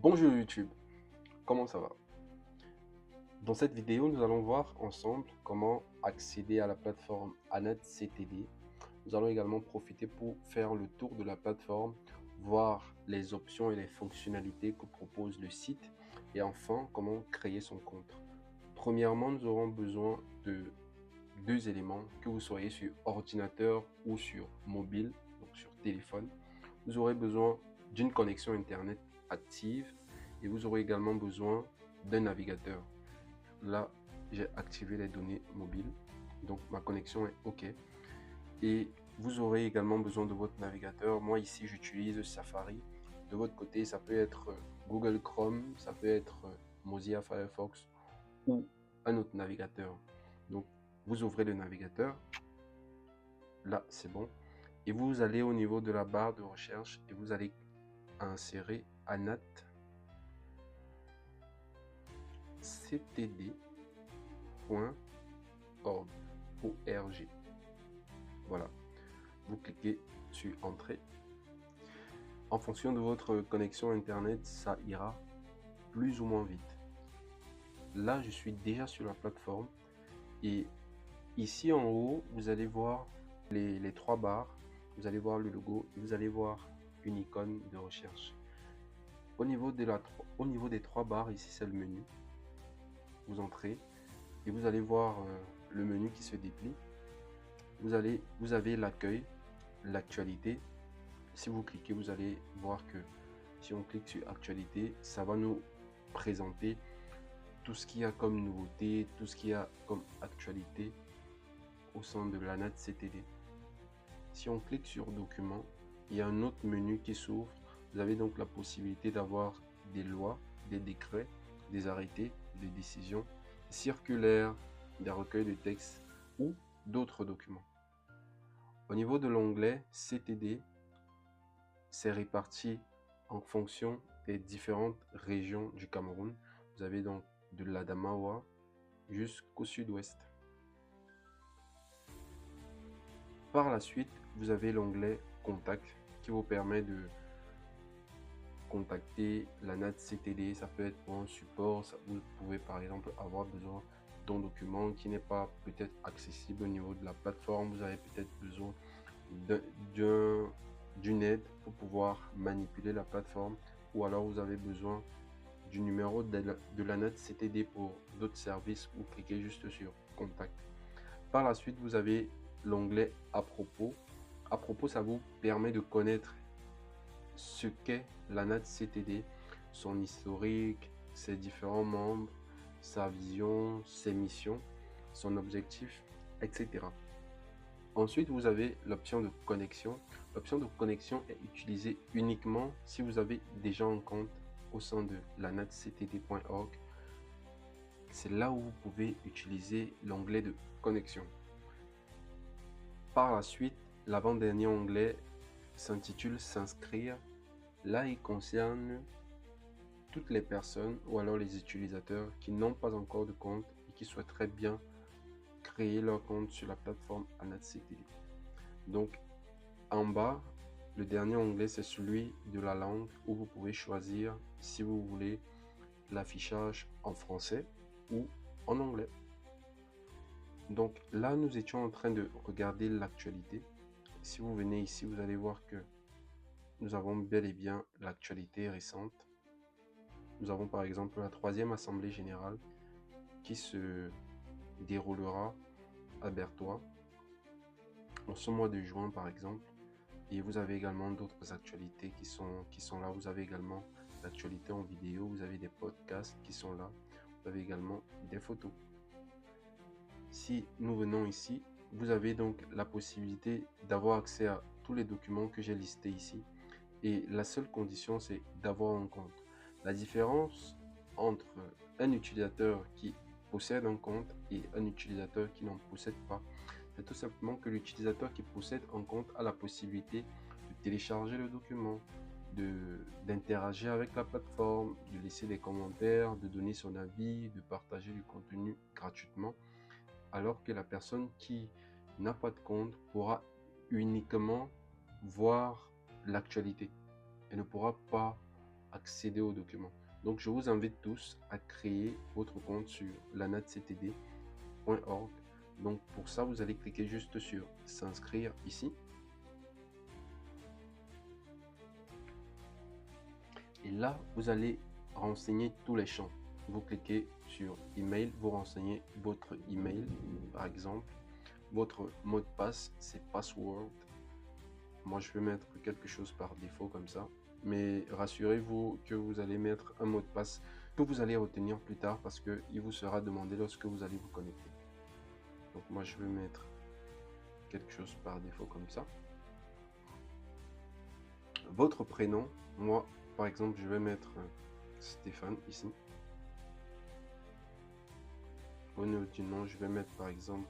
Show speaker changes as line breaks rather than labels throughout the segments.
Bonjour YouTube, comment ça va? Dans cette vidéo, nous allons voir ensemble comment accéder à la plateforme AnetCTD. Nous allons également profiter pour faire le tour de la plateforme, voir les options et les fonctionnalités que propose le site et enfin comment créer son compte. Premièrement, nous aurons besoin de deux éléments, que vous soyez sur ordinateur ou sur mobile, donc sur téléphone. Vous aurez besoin d'une connexion Internet active et vous aurez également besoin d'un navigateur. Là, j'ai activé les données mobiles, donc ma connexion est OK. Et vous aurez également besoin de votre navigateur. Moi ici, j'utilise Safari. De votre côté, ça peut être Google Chrome, ça peut être Mozilla Firefox ou un autre navigateur. Donc, vous ouvrez le navigateur. Là, c'est bon. Et vous allez au niveau de la barre de recherche et vous allez insérer anatctd.org. Voilà. Vous cliquez sur Entrée. En fonction de votre connexion Internet, ça ira plus ou moins vite. Là, je suis déjà sur la plateforme et ici en haut, vous allez voir les trois barres. Vous allez voir le logo et vous allez voir une icône de recherche. Au niveau des trois barres, ici c'est le menu. Vous entrez et vous allez voir le menu qui se déplie. Vous avez l'accueil, l'actualité. Si vous cliquez, vous allez voir que si on clique sur actualité, ça va nous présenter tout ce qu'il y a comme nouveauté, tout ce qu'il y a comme actualité au sein de l'AnetCTD. Si on clique sur documents, il y a un autre menu qui s'ouvre. Vous avez donc la possibilité d'avoir des lois, des décrets, des arrêtés, des décisions, des circulaires, des recueils de textes ou d'autres documents. Au niveau de l'onglet CTD, c'est réparti en fonction des différentes régions du Cameroun. Vous avez donc de l'Adamawa jusqu'au sud-ouest. Par la suite, vous avez l'onglet Contact qui vous permet de contacter l'AnetCTD. Ça peut être pour un support. Vous pouvez par exemple avoir besoin d'un document qui n'est pas peut-être accessible au niveau de la plateforme. Vous avez peut-être besoin d'une aide pour pouvoir manipuler la plateforme, ou alors vous avez besoin du numéro de l'AnetCTD pour d'autres services. Vous cliquez juste sur Contact. Par la suite, vous avez l'onglet À propos. À propos, ça vous permet de connaître ce qu'est l'AnetCTD, son historique, ses différents membres, sa vision, ses missions, son objectif, etc. Ensuite, vous avez l'option de connexion. L'option de connexion est utilisée uniquement si vous avez déjà un compte au sein de l'anetctd.org. C'est là où vous pouvez utiliser l'onglet de connexion. Par la suite, l'avant-dernier onglet s'intitule S'inscrire. Là, il concerne toutes les personnes ou alors les utilisateurs qui n'ont pas encore de compte et qui souhaiteraient bien créer leur compte sur la plateforme AnetCTD. Donc, en bas, le dernier onglet, c'est celui de la langue où vous pouvez choisir si vous voulez l'affichage en français ou en anglais. Donc là, nous étions en train de regarder l'actualité. Si vous venez ici, vous allez voir que nous avons bel et bien l'actualité récente. Nous avons par exemple la 3e Assemblée Générale qui se déroulera à Bertois en ce mois de juin par exemple. Et vous avez également d'autres actualités qui sont là. Vous avez également l'actualité en vidéo, vous avez des podcasts qui sont là. Vous avez également des photos. Si nous venons ici, vous avez donc la possibilité d'avoir accès à tous les documents que j'ai listés ici. Et la seule condition, c'est d'avoir un compte. La différence entre un utilisateur qui possède un compte et un utilisateur qui n'en possède pas, c'est tout simplement que l'utilisateur qui possède un compte a la possibilité de télécharger le document, d'interagir avec la plateforme, de laisser des commentaires, de donner son avis, de partager du contenu gratuitement, alors que la personne qui n'a pas de compte pourra uniquement voir l'actualité et ne pourra pas accéder aux documents. Donc, je vous invite tous à créer votre compte sur lanatctd.org. Donc, pour ça, vous allez cliquer juste sur s'inscrire ici. Et là, vous allez renseigner tous les champs. Vous cliquez sur email, vous renseignez votre email, par exemple. Votre mot de passe, c'est password. Moi, je vais mettre quelque chose par défaut comme ça. Mais rassurez-vous que vous allez mettre un mot de passe que vous allez retenir plus tard parce qu'il vous sera demandé lorsque vous allez vous connecter. Donc moi, je vais mettre quelque chose par défaut comme ça. Votre prénom, moi, par exemple, je vais mettre Stéphane ici. Au niveau du nom, je vais mettre par exemple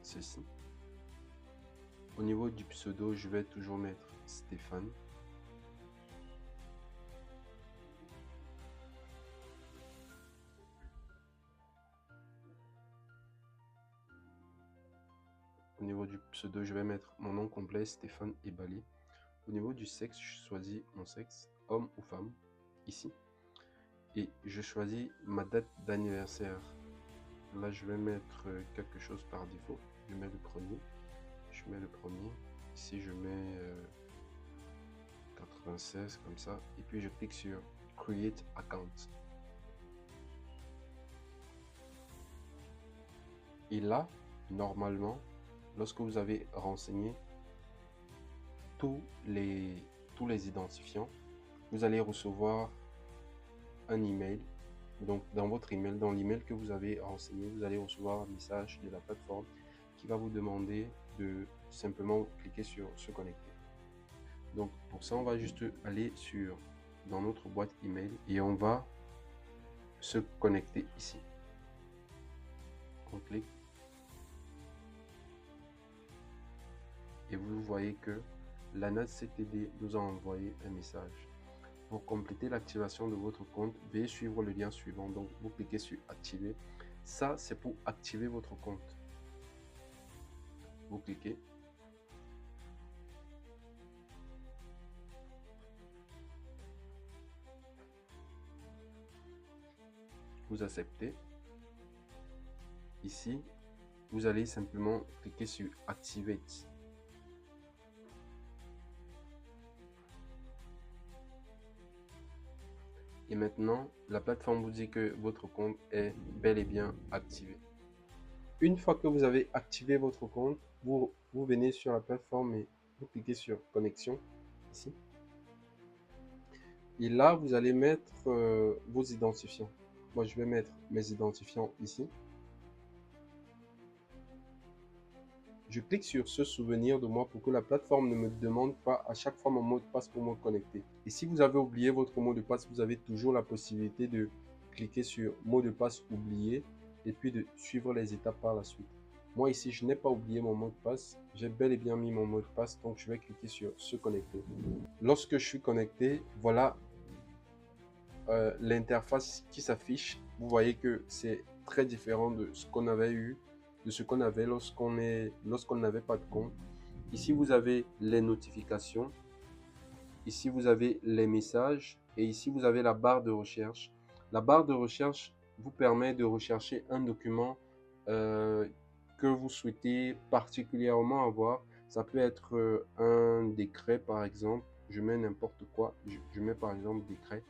ceci. Au niveau du pseudo, je vais toujours mettre Stéphane. Au niveau du pseudo, je vais mettre mon nom complet, Stéphane Ebali. Au niveau du sexe, je choisis mon sexe, homme ou femme, ici. Et je choisis ma date d'anniversaire. Là, je vais mettre quelque chose par défaut. Je mets le premier. Je mets le premier. Ici, je mets 96 comme ça. Et puis, je clique sur Create Account. Et là, normalement, lorsque vous avez renseigné tous les identifiants, vous allez recevoir un email. Donc, dans votre email, dans l'email que vous avez renseigné, vous allez recevoir un message de la plateforme qui va vous demander de simplement cliquer sur se connecter. Donc, pour ça, on va juste aller dans notre boîte email et on va se connecter ici. On clique. Et vous voyez que LanatCTD nous a envoyé un message. Pour compléter l'activation de votre compte, veuillez suivre le lien suivant. Donc, vous cliquez sur activer. Ça, c'est pour activer votre compte. Vous cliquez. Vous acceptez. Ici, vous allez simplement cliquer sur Activate. Et maintenant, la plateforme vous dit que votre compte est bel et bien activé. Une fois que vous avez activé votre compte, vous venez sur la plateforme et vous cliquez sur Connexion, ici. Et là, vous allez mettre vos identifiants. Moi, je vais mettre mes identifiants ici. Je clique sur se souvenir de moi pour que la plateforme ne me demande pas à chaque fois mon mot de passe pour me connecter. Et si vous avez oublié votre mot de passe, vous avez toujours la possibilité de cliquer sur mot de passe oublié et puis de suivre les étapes par la suite. Moi ici, je n'ai pas oublié mon mot de passe. J'ai bel et bien mis mon mot de passe, donc je vais cliquer sur se connecter. Lorsque je suis connecté, voilà l'interface qui s'affiche. Vous voyez que c'est très différent de ce qu'on avait eu, de ce qu'on avait lorsqu'on n'avait pas de compte. Ici, vous avez les notifications. Ici, vous avez les messages. Et ici, vous avez la barre de recherche. La barre de recherche vous permet de rechercher un document que vous souhaitez particulièrement avoir. Ça peut être un décret, par exemple. Je mets n'importe quoi. Je mets par exemple décret.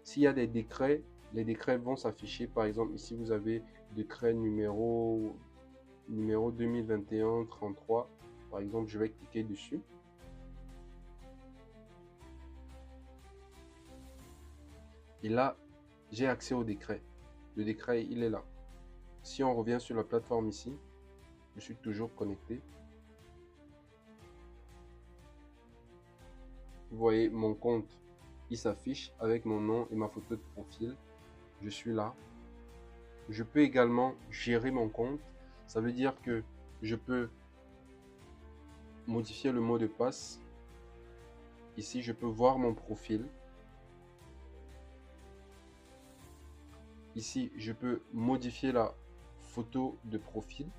S'il y a des décrets, les décrets vont s'afficher. Par exemple, ici, vous avez décret numéro 2021-33. Par exemple, je vais cliquer dessus. Et là, j'ai accès au décret. Le décret, il est là. Si on revient sur la plateforme ici, je suis toujours connecté. Vous voyez mon compte, il s'affiche avec mon nom et ma photo de profil. Je suis là. Je peux également gérer mon compte. Ça veut dire que je peux modifier le mot de passe. Ici, je peux voir mon profil. Ici, je peux modifier la photo de profil.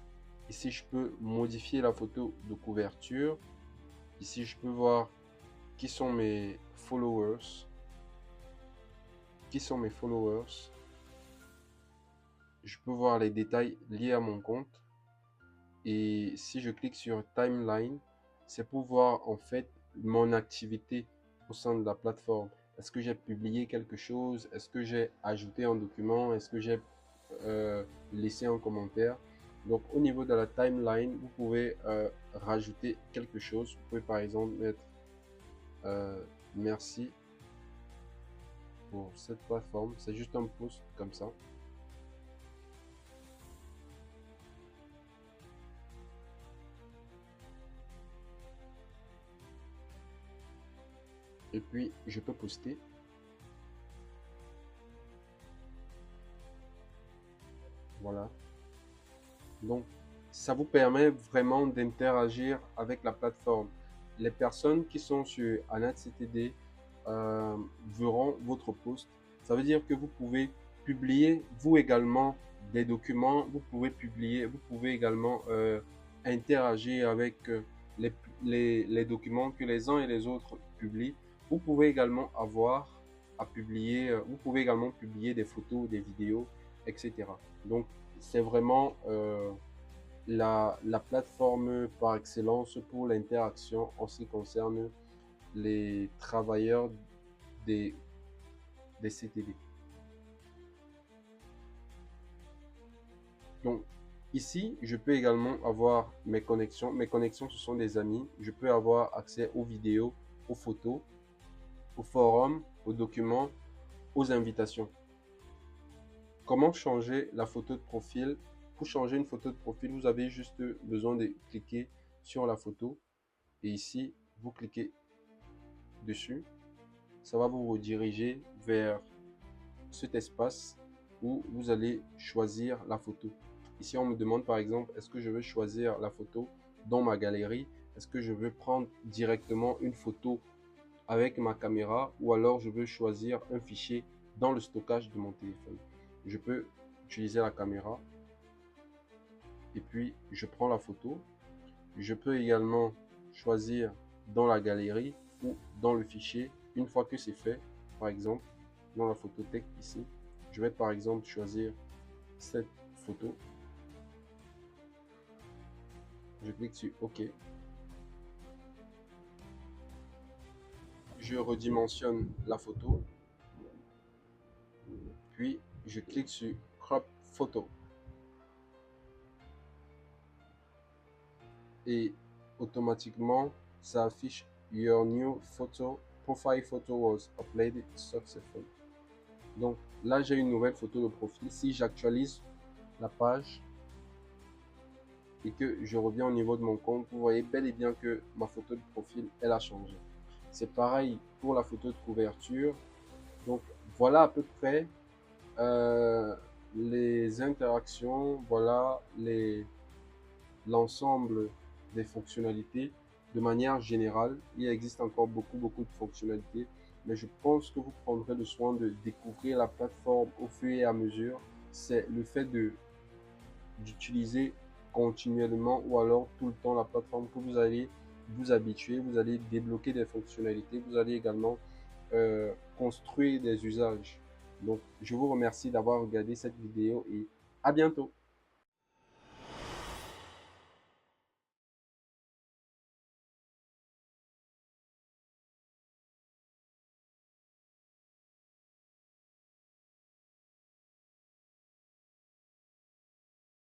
Ici, je peux modifier la photo de couverture. Ici, je peux voir qui sont mes followers. Qui sont mes followers. Je peux voir les détails liés à mon compte. Et si je clique sur Timeline, c'est pour voir en fait mon activité au sein de la plateforme. Est-ce que j'ai publié quelque chose? Est-ce que j'ai ajouté un document? Est-ce que j'ai laissé un commentaire? Donc au niveau de la timeline, vous pouvez rajouter quelque chose. Vous pouvez par exemple mettre merci pour cette plateforme. C'est juste un post comme ça. Et puis je peux poster. Voilà. Donc, ça vous permet vraiment d'interagir avec la plateforme. Les personnes qui sont sur AnatCTD verront votre post. Ça veut dire que vous pouvez publier vous également des documents. Vous pouvez publier, vous pouvez également interagir avec les documents que les uns et les autres publient. Vous pouvez également avoir à publier, vous pouvez également publier des photos, des vidéos, etc. Donc, c'est vraiment la plateforme par excellence pour l'interaction en ce qui concerne les travailleurs des, des CTD. Donc, ici, je peux également avoir mes connexions. Mes connexions, ce sont des amis. Je peux avoir accès aux vidéos, aux photos, aux forums, aux documents, aux invitations. Comment changer la photo de profil? Pour changer une photo de profil, vous avez juste besoin de cliquer sur la photo et ici, vous cliquez dessus. Ça va vous rediriger vers cet espace où vous allez choisir la photo. Ici, on me demande par exemple, est-ce que je veux choisir la photo dans ma galerie? Est-ce que je veux prendre directement une photo avec ma caméra ou alors je veux choisir un fichier dans le stockage de mon téléphone? Je peux utiliser la caméra et puis je prends la photo. Je peux également choisir dans la galerie ou dans le fichier. Une fois que c'est fait, par exemple, dans la photothèque ici, je vais par exemple choisir cette photo. Je clique sur OK. Je redimensionne la photo. Puis, je clique sur Crop Photo. Et automatiquement, ça affiche Your new photo, profile photo was uploaded successfully. Donc là, j'ai une nouvelle photo de profil. Si j'actualise la page et que je reviens au niveau de mon compte, vous voyez bel et bien que ma photo de profil, elle a changé. C'est pareil pour la photo de couverture. Donc voilà à peu près les interactions, voilà l'ensemble des fonctionnalités. De manière générale, il existe encore beaucoup de fonctionnalités, mais je pense que vous prendrez le soin de découvrir la plateforme au fur et à mesure. C'est le fait d'utiliser continuellement ou alors tout le temps la plateforme que vous allez vous habituer, vous allez débloquer des fonctionnalités, vous allez également construire des usages. Donc, je vous remercie d'avoir regardé cette vidéo et à bientôt.